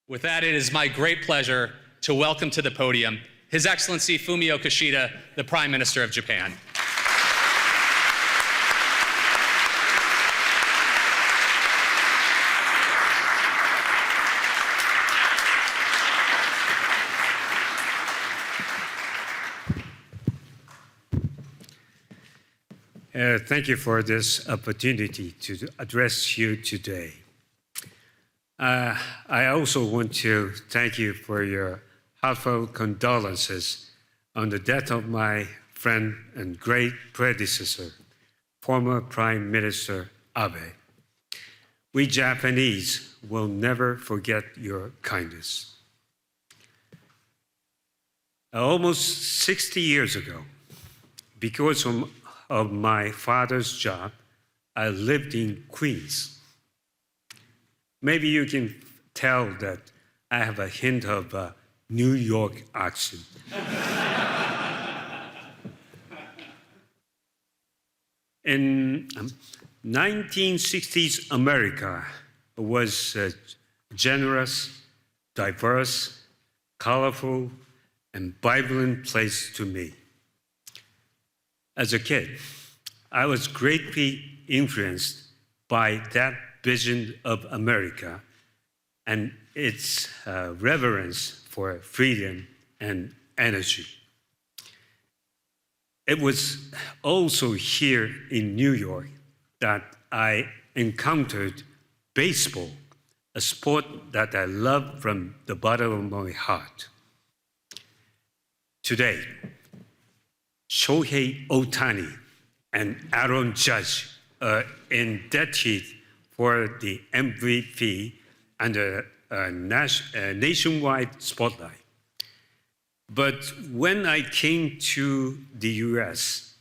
With that, it is my great pleasure to welcome to the podium His Excellency Fumio Kishida, the Prime Minister of Japan. Thank you for this opportunity to address you today. I also want to thank you for your heartfelt condolences on the death of my friend and great predecessor, former Prime Minister Abe. We Japanese will never forget your kindness. Almost 60 years ago, because of my father's job, I lived in Queens. Maybe you can tell that I have a hint of a New York accent. In 1960s America was a generous, diverse, colorful, and vibrant place to me. As a kid, I was greatly influenced by that vision of America and its reverence for freedom and energy. It was also here in New York that I encountered baseball, a sport that I love from the bottom of my heart. Today, Shohei Ohtani and Aaron Judge are indebted for the MVP under a nationwide spotlight. But when I came to the US,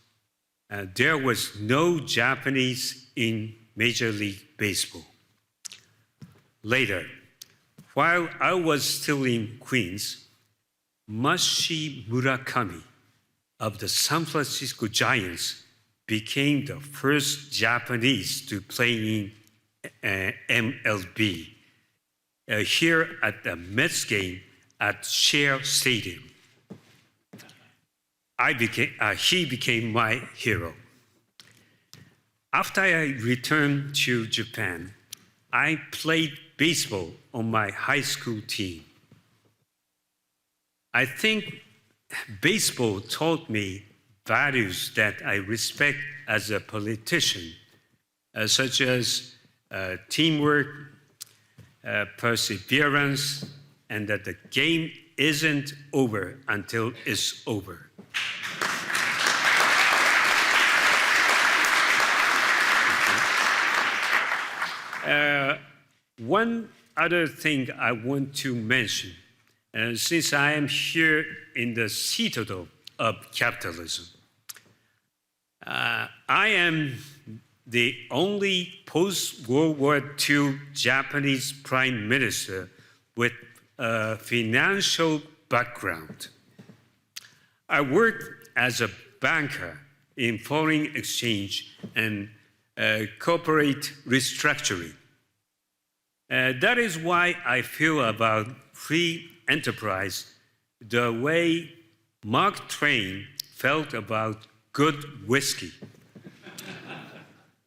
there was no Japanese in Major League Baseball. Later, while I was still in Queens, Masashi Murakami of the San Francisco Giants became the first Japanese to play in MLB here at the Mets game at Shea Stadium. He became my hero. After I returned to Japan, I played baseball on my high school team. I think baseball taught me values that I respect as a politician, such as teamwork, perseverance, and that the game isn't over until it's over. One other thing I want to mention, since I am here in the citadel of capitalism, I am the only post-World War II Japanese Prime Minister with a financial background. I worked as a banker in foreign exchange and corporate restructuring. That is why I feel about free enterprise the way Mark Twain felt about good whiskey.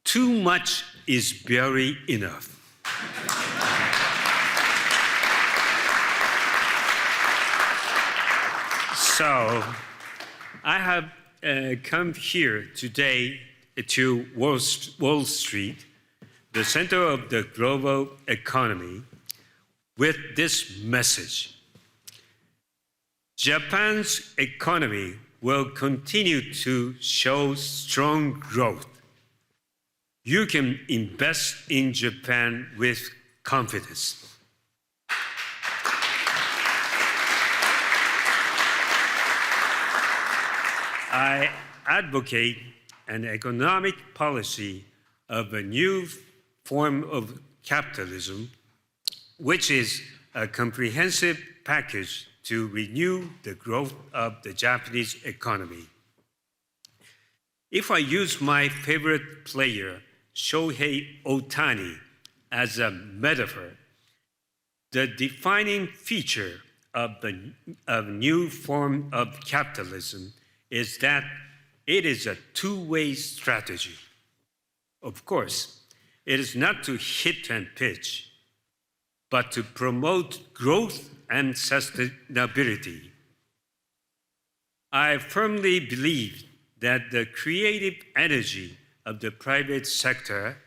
Too much is barely enough. So I have come here today to Wall Street, the center of the global economy, with this message. Japan's economy will continue to show strong growth. You can invest in Japan with confidence. I advocate an economic policy of a new form of capitalism, which is a comprehensive package to renew the growth of the Japanese economy. If I use my favorite player, Shohei Ohtani, as a metaphor, The defining feature of the new form of capitalism is that it is a two-way strategy. Of course, it is not to hit and pitch, but to promote growth and sustainability. I firmly believe that the creative energy of the private sector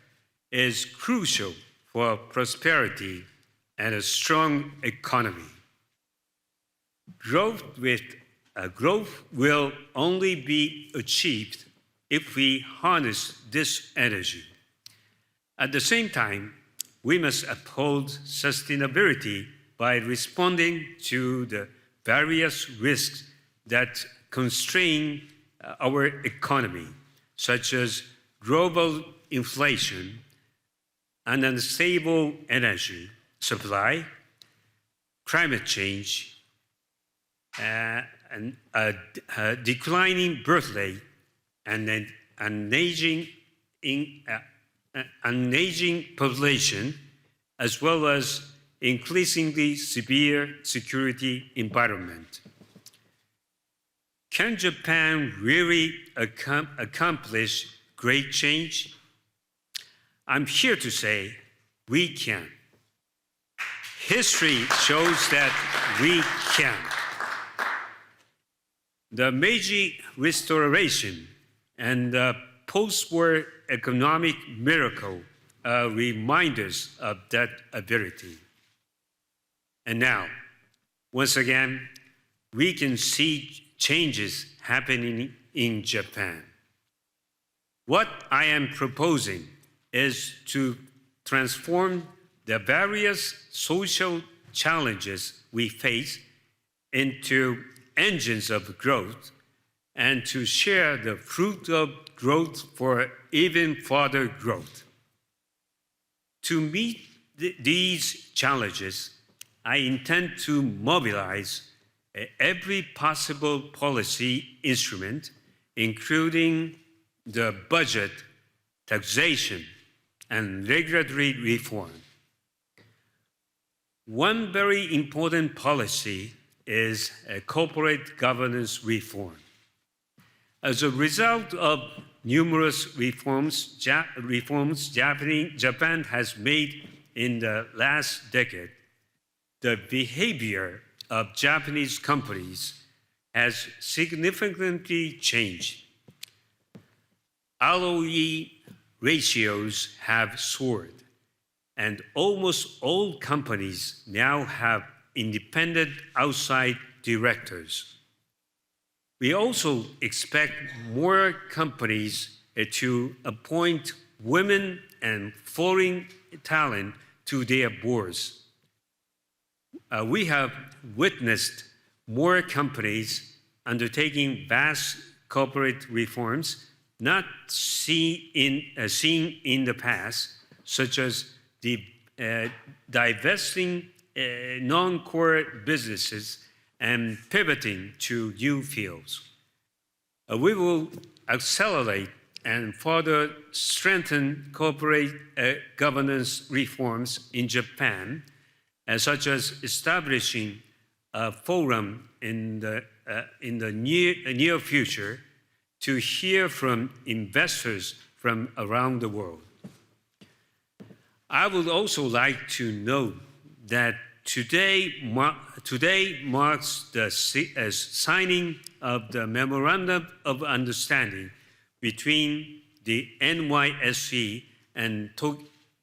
is crucial for prosperity and a strong economy. Growth will only be achieved if we harness this energy. At the same time, we must uphold sustainability by responding to the various risks that constrain our economy, such as global inflation, an unstable energy supply, climate change, and a declining birth rate, and an aging population, as well as increasingly severe security environment. Can Japan really accomplish great change? I'm here to say we can. History shows that we can. The Meiji Restoration and the post-war economic miracle are reminders of that ability. And now, once again, we can see changes happening in Japan. What I am proposing is to transform the various social challenges we face into engines of growth and to share the fruit of growth for even further growth. To meet these challenges, I intend to mobilize every possible policy instrument, including the budget, taxation, and regulatory reform. One very important policy is a corporate governance reform. As a result of numerous reforms Japan has made in the last decade, the behavior of Japanese companies has significantly changed. ROE ratios have soared, and almost all companies now have independent outside directors. We also expect more companies to appoint women and foreign talent to their boards. We have witnessed more companies undertaking vast corporate reforms not seen in the past, such as divesting non-core businesses and pivoting to new fields. We will accelerate and further strengthen corporate governance reforms in Japan, such as establishing a forum in the near future to hear from investors from around the world. I would also like to note that today marks the signing of the Memorandum of Understanding between the NYSE and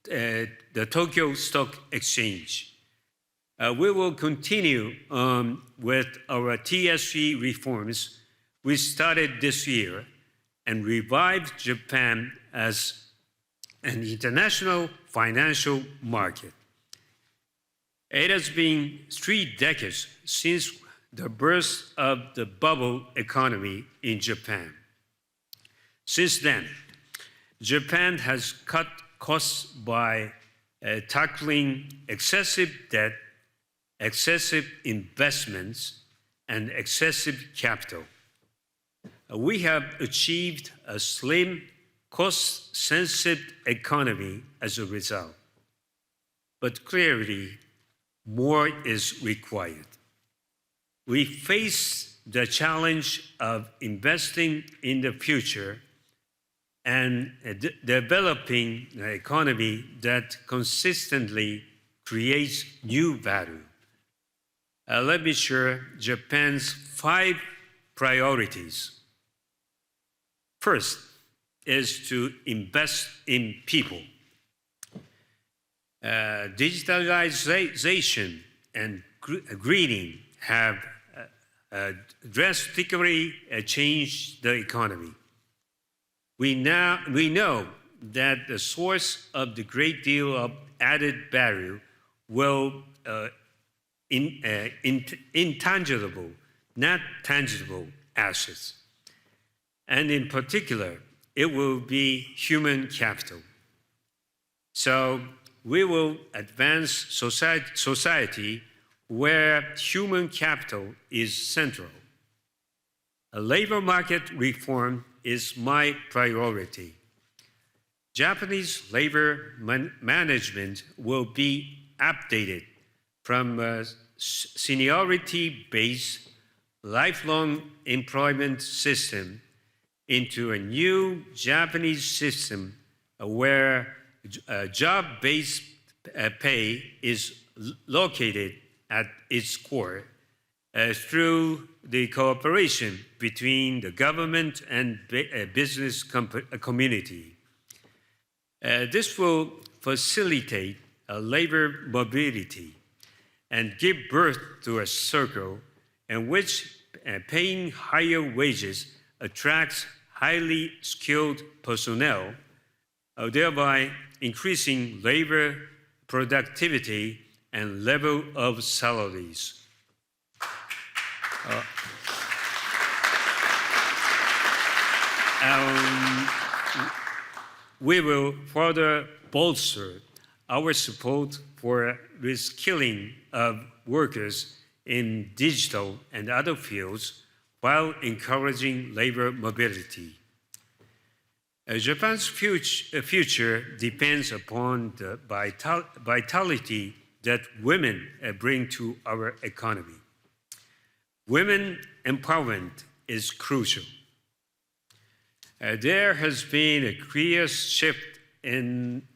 the Tokyo Stock Exchange. We will continue with our TSE reforms we started this year and revive Japan as an international financial market. It has been 3 decades since the birth of the bubble economy in Japan. Since then, Japan has cut costs by tackling excessive debt, excessive investments, and excessive capital. We have achieved a slim, cost-sensitive economy as a result. But clearly, more is required. We face the challenge of investing in the future and developing an economy that consistently creates new value. Let me share Japan's 5 priorities. First is to invest in people. Digitalization and greening have drastically changed the economy. We know that the source of the great deal of added value will intangible, not tangible assets. And in particular, it will be human capital. So we will advance society where human capital is central. A labor market reform is my priority. Japanese labor management will be updated from a seniority-based lifelong employment system into a new Japanese system where job-based pay is located at its core through the cooperation between the government and business community. This will facilitate labor mobility and give birth to a circle in which paying higher wages attracts highly skilled personnel, thereby increasing labor productivity and level of salaries. We will further bolster our support for reskilling of workers in digital and other fields while encouraging labor mobility. Japan's future depends upon the vitality that women bring to our economy. Women empowerment is crucial. There has been a clear shift in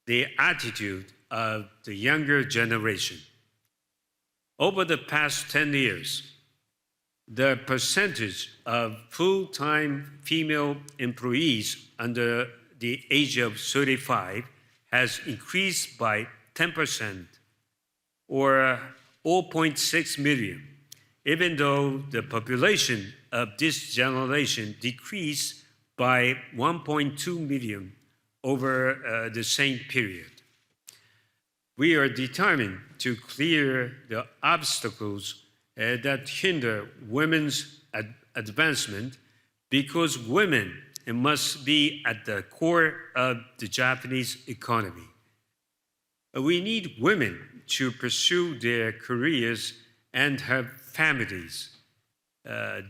the attitude of the younger generation. Over the past 10 years, the percentage of full-time female employees under the age of 35 has increased by 10%, or 0.6 million, even though the population of this generation decreased by 1.2 million over the same period. We are determined to clear the obstacles that hinder women's advancement, because women must be at the core of the Japanese economy. We need women to pursue their careers and have families.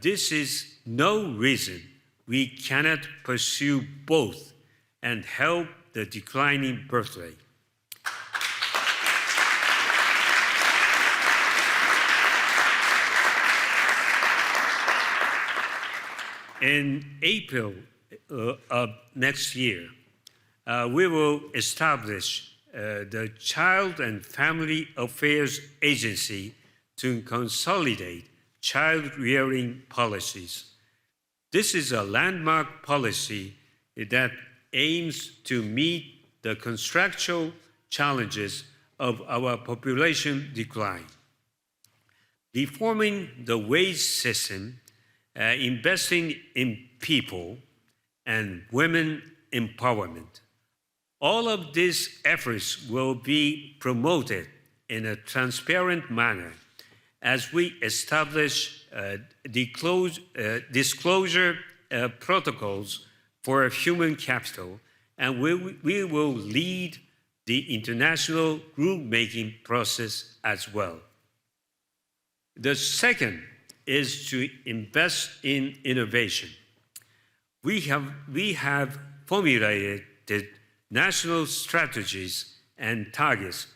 This is no reason we cannot pursue both and help the declining birth rate. In April of next year, we will establish the Child and Family Affairs Agency to consolidate child-rearing policies. This is a landmark policy that aims to meet the constructual challenges of our population decline. Reforming the wage system, investing in people, and women empowerment. All of these efforts will be promoted in a transparent manner as we establish disclosure protocols for human capital, and we will lead the international rulemaking process as well. The second is to invest in innovation. We have formulated national strategies and targets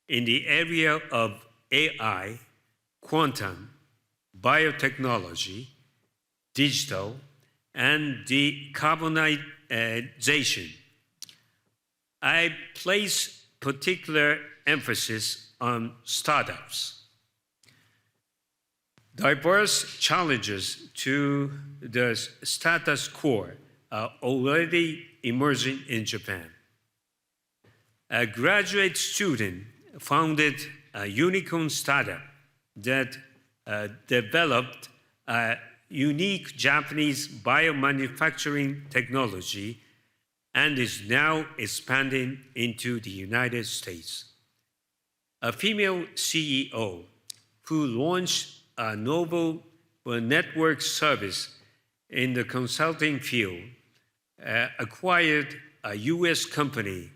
in the area of AI, quantum, biotechnology, digital, and decarbonization. I place particular emphasis on startups. Diverse challenges to the status quo are already emerging in Japan. A graduate student founded a unicorn startup that developed a unique Japanese biomanufacturing technology and is now expanding into the United States. A female CEO who launched a novel network service in the consulting field acquired a US company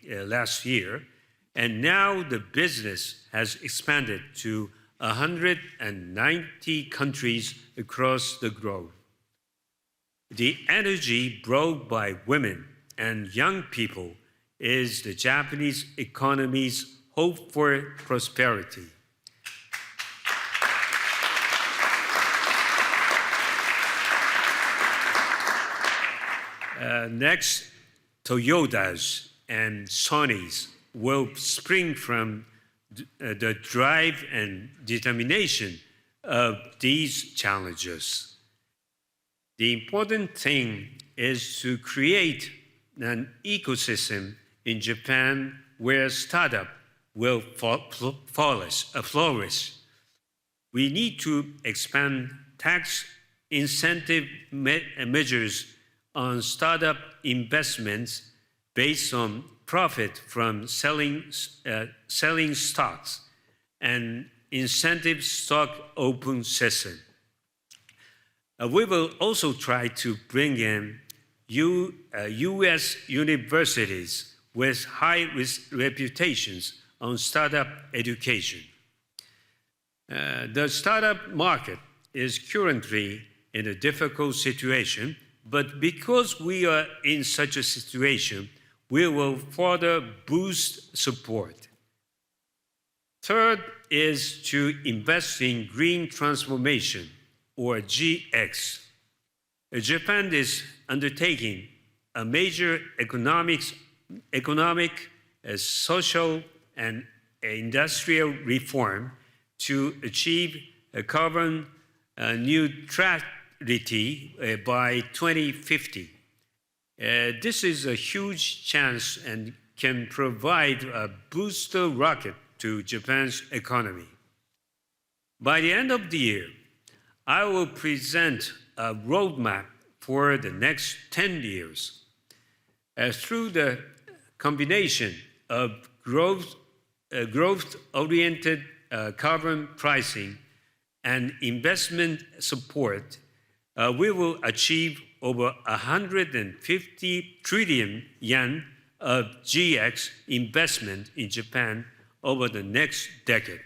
last year, and now the business has expanded to 190 countries across the globe. The energy brought by women and young people is the Japanese economy's hope for prosperity. Next, Toyotas and Sonys will spring from the drive and determination of these challenges. The important thing is to create an ecosystem in Japan where startup will flourish. We need to expand tax incentive measures on startup investments based on profit from selling stocks and incentive stock open session. We will also try to bring in U.S. universities with high reputations on startup education. The startup market is currently in a difficult situation, but because we are in such a situation, we will further boost support. Third is to invest in green transformation, or GX. Japan is undertaking a major economic, social, and industrial reform to achieve a carbon neutrality by 2050. This is a huge chance and can provide a booster rocket to Japan's economy. By the end of the year, I will present a roadmap for the next 10 years. Through the combination of growth-oriented carbon pricing and investment support, we will achieve over 150 trillion yen of GX investment in Japan over the next decade.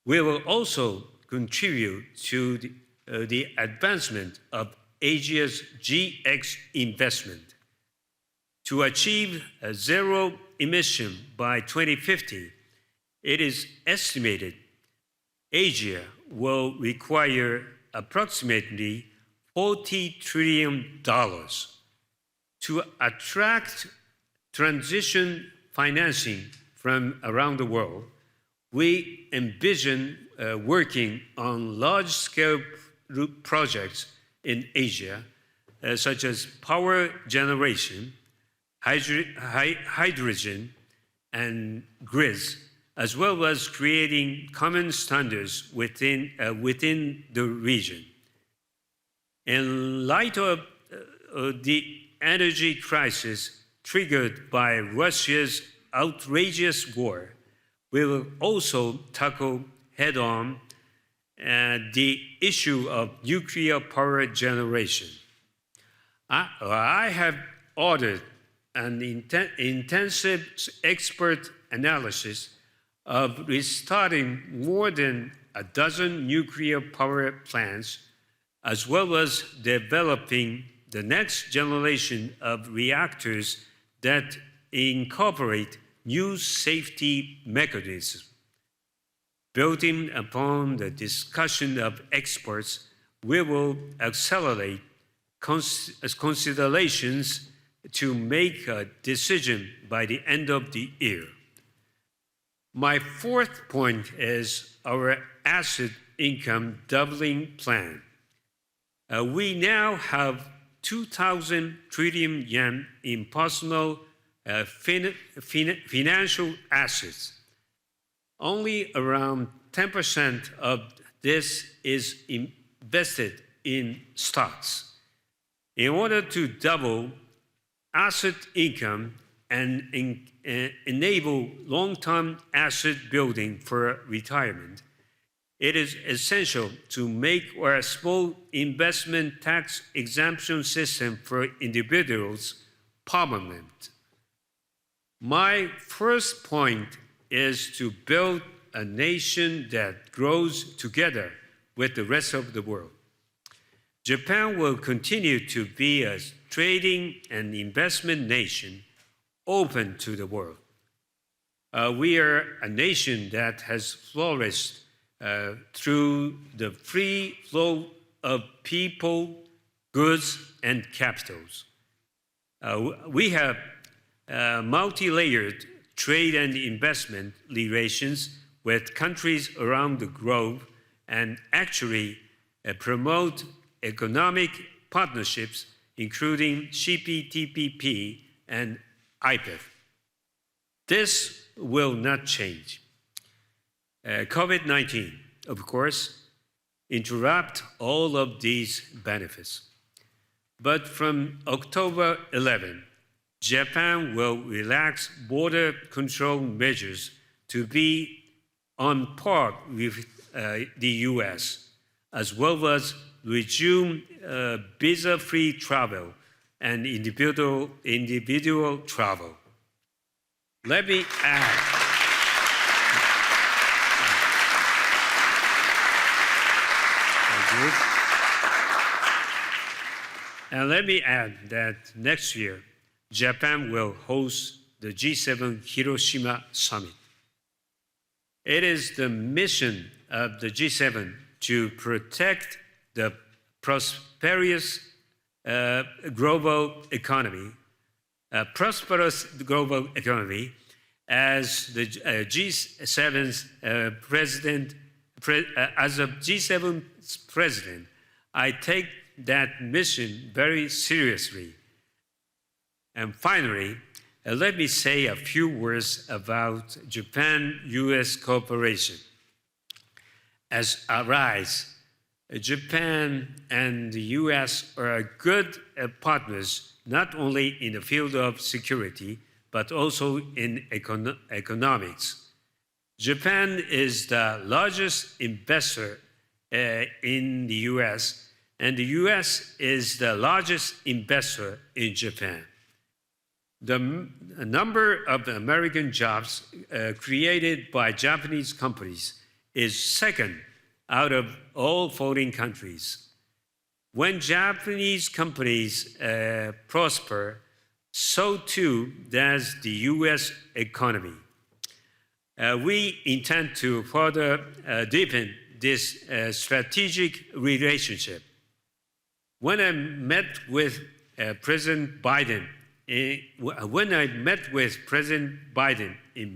We will also contribute to the advancement of Asia's GX investment. To achieve a zero emission by 2050, it is estimated Asia will require approximately $40 trillion. To attract transition financing from around the world, we envision working on large-scale projects in Asia, such as power generation, hydrogen, and grids, as well as creating common standards within the region. In light of the energy crisis triggered by Russia's outrageous war, we will also tackle head-on the issue of nuclear power generation. I have ordered an intensive expert analysis of restarting more than a dozen nuclear power plants, as well as developing the next generation of reactors that incorporate new safety mechanism. Building upon the discussion of experts, we will accelerate considerations to make a decision by the end of the year. My fourth point is our asset income doubling plan. We now have 2,000 trillion yen in personal financial assets. Only around 10% of this is invested in stocks. In order to double asset income and enable long-term asset building for retirement, it is essential to make our small investment tax exemption system for individuals permanent. My first point is to build a nation that grows together with the rest of the world. Japan will continue to be a trading and investment nation open to the world. We are a nation that has flourished through the free flow of people, goods, and capitals. We have multi-layered trade and investment relations with countries around the globe and actually promote economic partnerships, including CPTPP and IPEF. This will not change. COVID-19, of course, interrupt all of these benefits. But from October 11, Japan will relax border control measures to be on par with the US, as well as resume visa-free travel and individual travel. Let me add, and let me add that next year, Japan will host the G7 Hiroshima Summit. It is the mission of the G7 to protect the prosperous global economy, as the G7's president. As a G7's president, I take that mission very seriously. And finally, let me say a few words about Japan-US cooperation. As allies, Japan and the US are good partners, not only in the field of security, but also in economics. Japan is the largest investor in the US, and the US is the largest investor in Japan. The number of American jobs created by Japanese companies is second out of all foreign countries. When Japanese companies prosper, so too does the US economy. We intend to further deepen this strategic relationship. When I met with President Biden in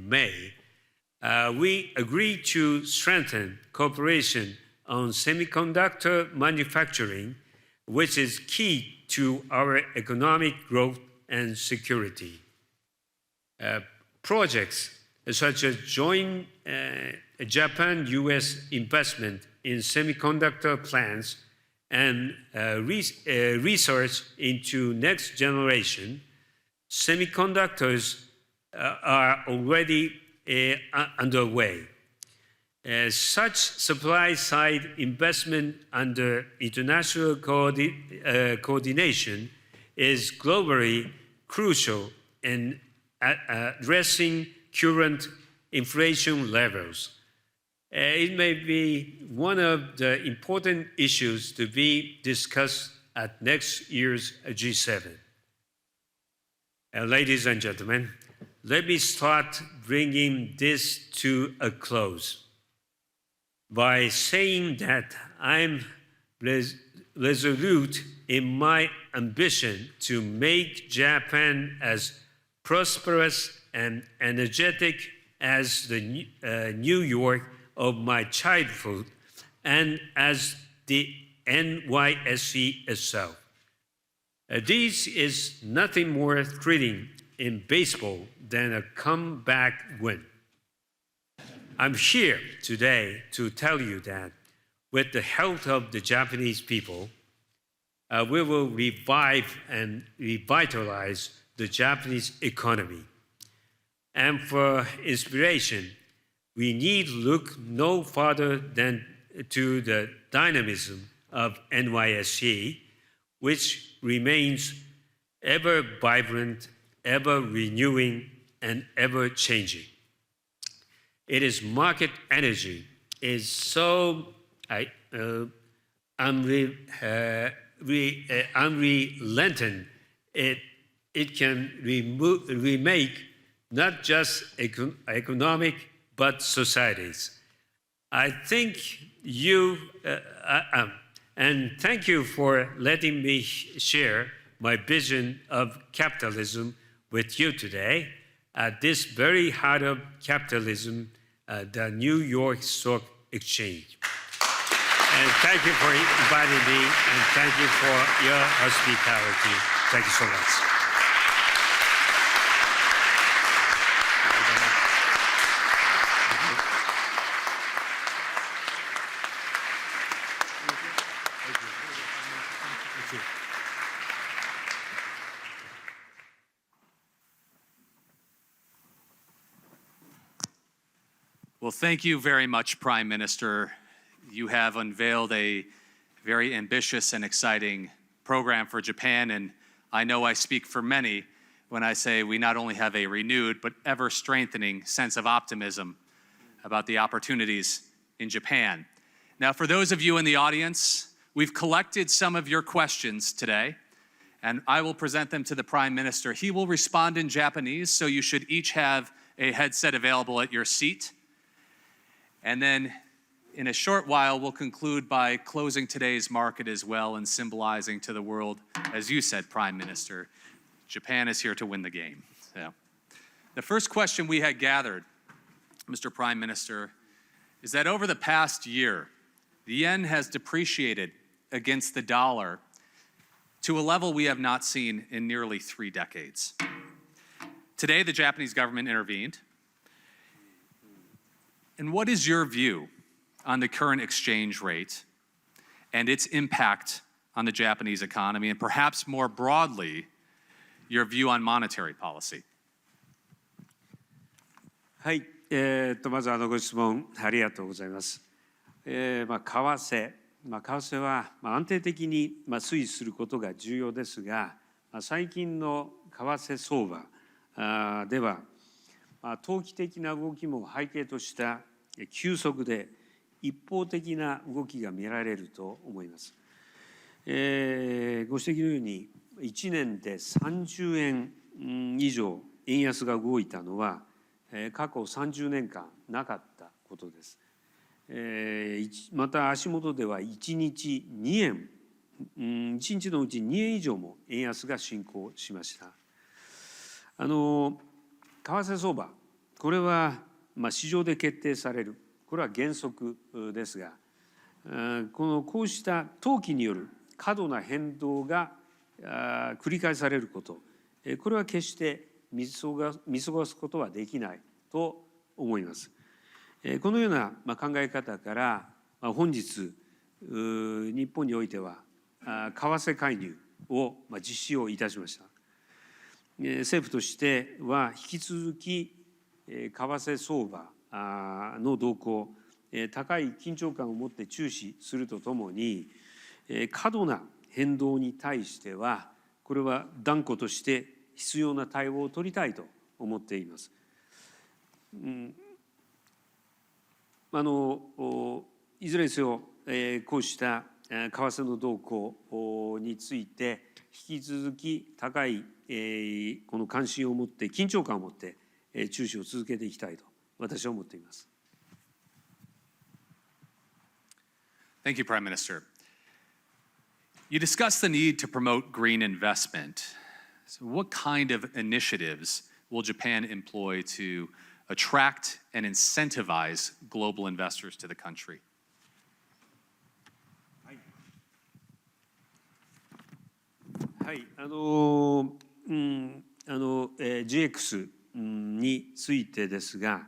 May, we agreed to strengthen cooperation on semiconductor manufacturing, which is key to our economic growth and security. Projects such as joint Japan-US investment in semiconductor plants and research into next generation semiconductors are already underway. Such supply-side investment under international coordination is globally crucial in addressing current inflation levels. It may be one of the important issues to be discussed at next year's G7. Ladies and gentlemen, let me start bringing this to a close by saying that I'm resolute in my ambition to make Japan as prosperous and energetic as the New York of my childhood and as the NYSE itself. This is nothing more thrilling in baseball than a comeback win. I'm here today to tell you that with the help of the Japanese people, we will revive and revitalize the Japanese economy. And for inspiration, we need look no further than to the dynamism of NYSE, which remains ever vibrant, ever renewing, and ever changing. Its market energy is so unrelenting, it can remake not just economic, but societies. I think you, and thank you for letting me share my vision of capitalism with you today at this very heart of capitalism, the New York Stock Exchange. And thank you for inviting me, and thank you for your hospitality. Thank you so much. Well, thank you very much, Prime Minister. You have unveiled a very ambitious and exciting program for Japan, and I know I speak for many when I say we not only have a renewed but ever-strengthening sense of optimism about the opportunities in Japan. Now, for those of you in the audience, we've collected some of your questions today, and I will present them to the Prime Minister. He will respond in Japanese, so you should each have a headset available at your seat. And then in a short while, we'll conclude by closing today's market as well and symbolizing to the world, as you said, Prime Minister, Japan is here to win the game. So, the first question we had gathered, Mr. Prime Minister, is that over the past year, the yen has depreciated against the dollar to a level we have not seen in nearly 3 decades. Today, the Japanese government intervened. And what is your view on the current exchange rate and its impact on the Japanese economy, and perhaps more broadly, your view on monetary policy? はい、まずご質問ありがとうございます。為替は安定的に推移することが重要ですが、最近の為替相場では投機的な動きも背景とした急速で一方的な動きが見られると思います。ご指摘のように1年で30円以上円安が動いたのは過去30年間なかったことです。また足元では1日2円、1日のうち2円以上も円安が進行しました。為替相場、これは市場で決定される、これは原則ですが、こうした投機による過度な変動が繰り返されること、これは決して見過ごすことはできないと思います。このような考え方から本日日本においては為替介入を実施をいたしました。政府としては引き続き為替相場の動向、高い緊張感を持って注視するとともに、過度な変動に対してはこれは断固として必要な対応を取りたいと思っています。いずれにせよ、こうした為替の動向について引き続き高いこの関心を持って緊張感を持って注視を続けていきたいと私は思っています。Thank you, Prime Minister. You discussed the need to promote green investment. So what kind of initiatives will Japan employ to attract and incentivize global investors to the country? はい、GX についてですが、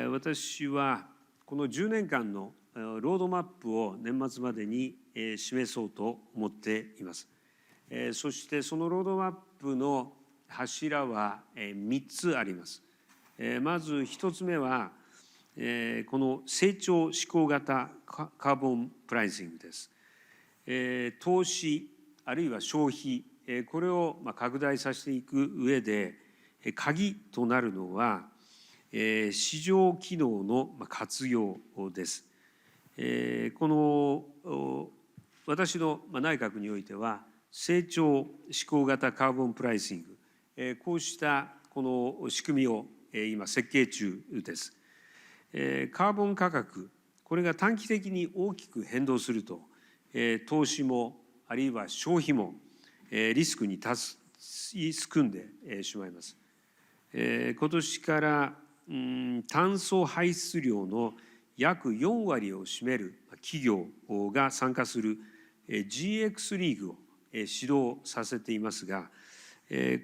私はこの10年間のロードマップを年末までに示そうと思っています。そしてそのロードマップの柱は3つあります。まず1つ目はこの成長志向型カーボンプライシングです。投資あるいは消費これを拡大させていく上で鍵となるのは市場機能の活用です。この私の内閣においては成長志向型カーボンプライシングこうしたこの仕組みを今設計中です。カーボン価格これが短期的に大きく変動すると投資もあるいは消費もリスクに含んでしまいます。今年から炭素排出量の約4割を占める企業が参加する GX リーグを始動させていますが、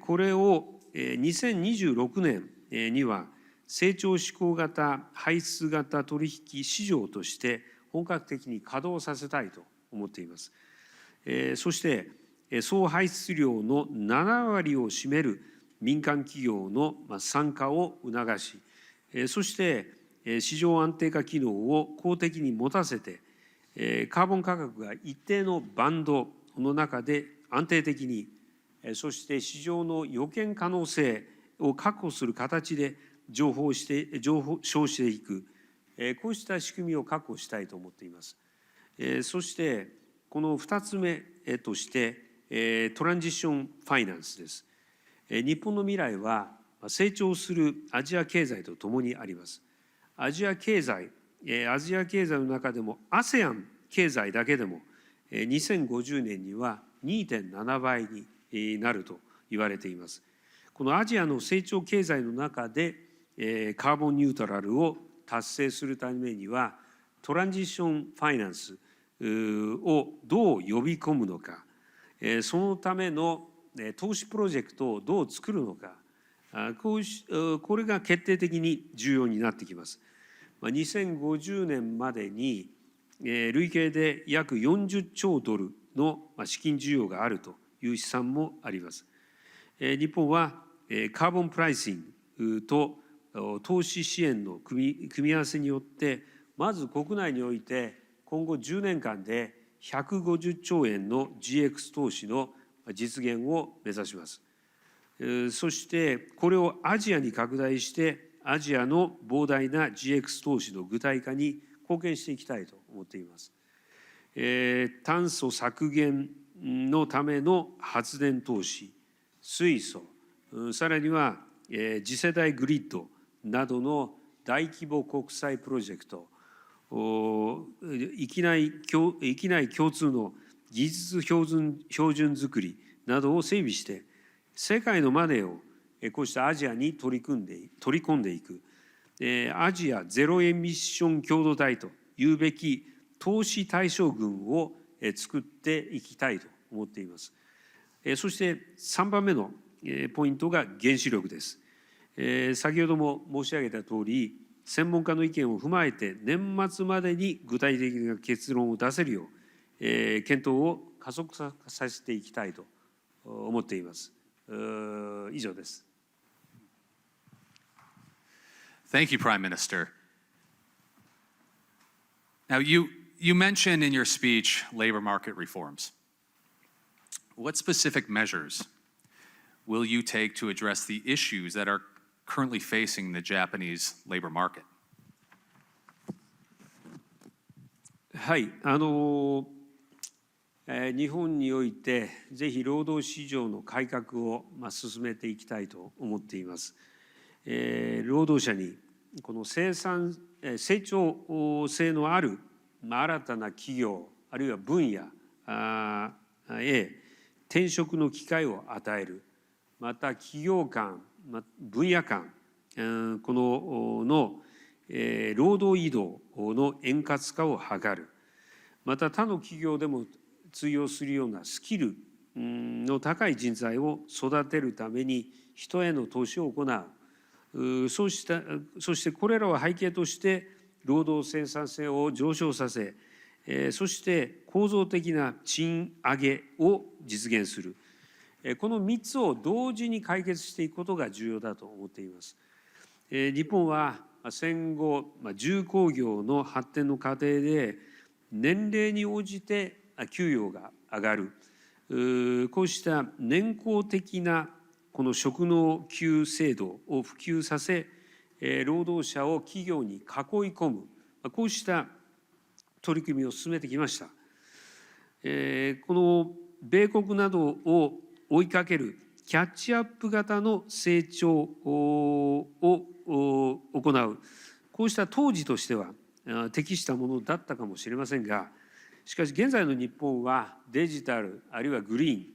これを2026年には成長志向型排出型取引市場として本格的に稼働させたいと思っています。そして総排出量の7割を占める民間企業の参加を促し、そして市場安定化機能を公的に持たせて、カーボン価格が一定のバンドの中で安定的に、そして市場の予見可能性を確保する形で上昇していく、こうした仕組みを確保したいと思っています。そしてこの2つ目としてトランジションファイナンスです。日本の未来は成長するアジア経済とともにあります。アジア経済の中でも ASEAN 経済だけでも2050年には 2.7 倍になると言われています。このアジアの成長経済の中でカーボンニュートラルを達成するためにはトランジションファイナンスをどう呼び込むのか、そのための投資プロジェクトをどう作るのか、これが決定的に重要になってきます。2050年までに累計で約40兆ドルの資金需要があるという試算もあります。日本はカーボンプライシングと投資支援の組み合わせによってまず国内において今後10年間で150兆円の GX 投資の実現を目指します。そしてこれをアジアに拡大してアジアの膨大な GX 投資の具体化に貢献していきたいと思っています。炭素削減のための発電投資、水素、さらには次世代グリッドなどの大規模国際プロジェクト、域内共通の技術標準作りなどを整備して世界のマネーをこうしたアジアに取り込んでいくアジアゼロエミッション共同体というべき投資対象群を作っていきたいと思っています。そして3番目のポイントが原子力です。先ほども申し上げたとおり専門家の意見を踏まえて年末までに具体的な結論を出せるよう検討を加速させていきたいと思っています。以上です。Thank you, Prime Minister. Now, you mentioned in your speech labor market reforms. What specific measures will you take to address the issues that are currently facing the Japanese labor market? はい、日本においてぜひ労働市場の改革を進めていきたいと思っています。労働者にこの成長性のある新たな企業あるいは分野へ転職の機会を与える、また企業間、分野間この労働移動の円滑化を図る、また他の企業でも通用するようなスキルの高い人材を育てるために人への投資を行う、そしてこれらを背景として労働生産性を上昇させ、そして構造的な賃上げを実現する、この3つを同時に解決していくことが重要だと思っています。日本は戦後重工業の発展の過程で年齢に応じて給与が上がる、こうした年功的なこの職能給制度を普及させ、労働者を企業に囲い込む、こうした取り組みを進めてきました。この米国などを追いかけるキャッチアップ型の成長を行う、こうした当時としては適したものだったかもしれませんが、しかし現在の日本はデジタルあるいはグリーン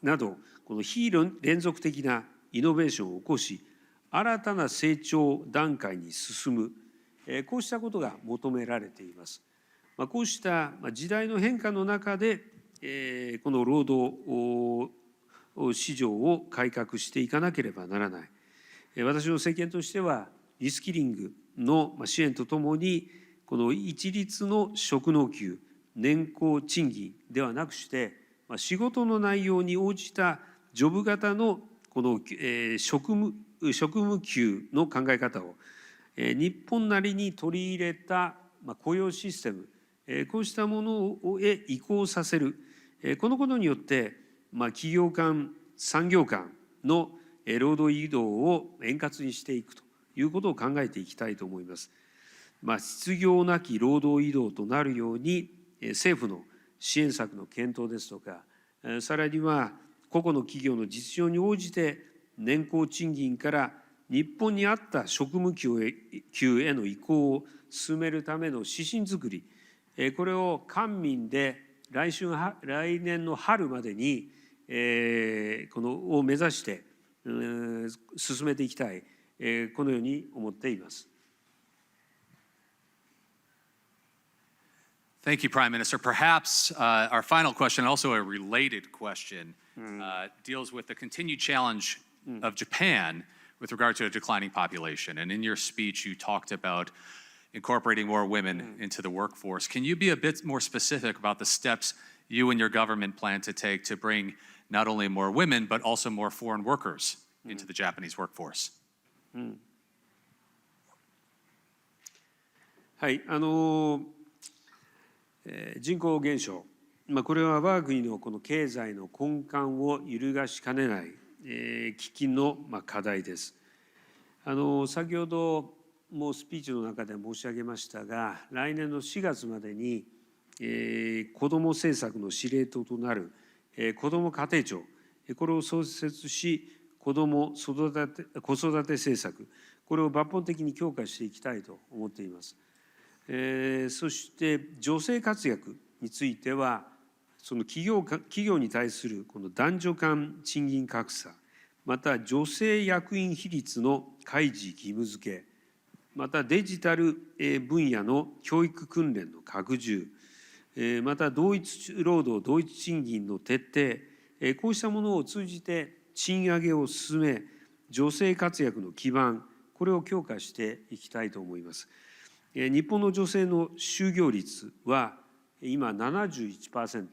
などこの非連続的なイノベーションを起こし、新たな成長段階に進む、こうしたことが求められています。こうした時代の変化の中でこの労働市場を改革していかなければならない。私の政権としてはリスキリングの支援とともに、この一律の職能給、年功賃金ではなくして、仕事の内容に応じたジョブ型のこの職務給の考え方を日本なりに取り入れた雇用システム、こうしたものへ移行させる、このことによって企業間、産業間の労働移動を円滑にしていくということを考えていきたいと思います。失業なき労働移動となるように政府の支援策の検討ですとか、さらには個々の企業の実情に応じて年功賃金から日本に合った職務給への移行を進めるための指針作り、これを官民で来年の春までにを目指して進めていきたい、このように思っています。Thank you, Prime Minister. Perhaps our final question, also a related question, deals with the continued challenge of Japan with regard to a declining population. And in your speech, you talked about incorporating more women into the workforce. Can you be a bit more specific about the steps you and your government plan to take to bring not only more women, but also more foreign workers into the Japanese workforce? はい、人口減少、これは我が国のこの経済の根幹を揺るがしかねない喫緊の課題です。先ほどもスピーチの中で申し上げましたが、来年の4月までに子ども政策の司令塔となる子ども家庭庁、これを創設し、子育て政策、これを抜本的に強化していきたいと思っています。そして女性活躍については、その企業に対するこの男女間賃金格差、また女性役員比率の開示義務付け、またデジタル分野の教育訓練の拡充、また同一労働同一賃金の徹底、こうしたものを通じて賃上げを進め、女性活躍の基盤、これを強化していきたいと思います。日本の女性の就業率は今 71%、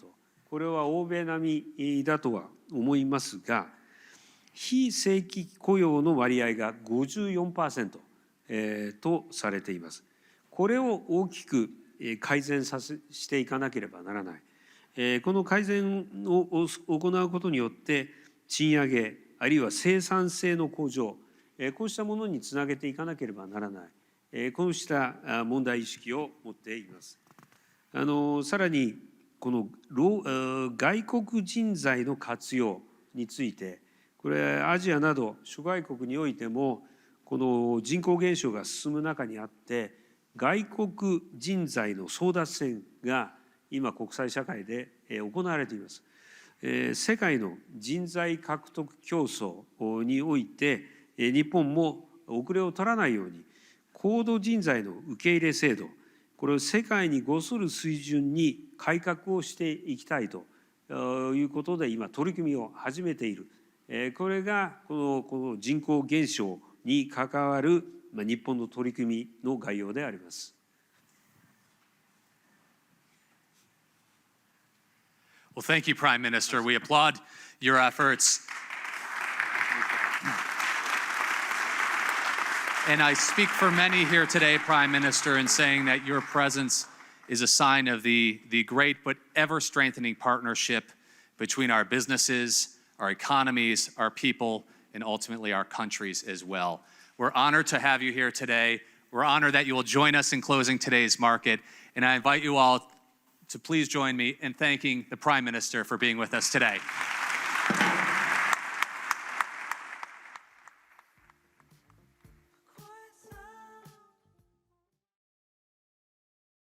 これは欧米並みだとは思いますが、非正規雇用の割合が 54%とされています。これを大きく改善していかなければならない。この改善を行うことによって賃上げあるいは生産性の向上、こうしたものにつなげていかなければならない、こうした問題意識を持っています。さらにこの外国人材の活用について、これアジアなど諸外国においてもこの人口減少が進む中にあって、外国人材の争奪戦が今、国際社会で行われています。世界の人材獲得競争において、日本も遅れを取らないように、高度人材の受け入れ制度、これを世界に伍する水準に改革をしていきたいということで、今、取り組みを始めている。これがこの人口減少に関わる日本の取り組みの概要であります。Well, thank you, Prime Minister. We applaud your efforts. And I speak for many here today, Prime Minister, in saying that your presence is a sign of the great but ever-strengthening partnership between our businesses, our economies, our people, and ultimately our countries as well. We're honored to have you here today. We're honored that you will join us in closing today's market. And I invite you all to please join me in thanking the Prime Minister for being with us today.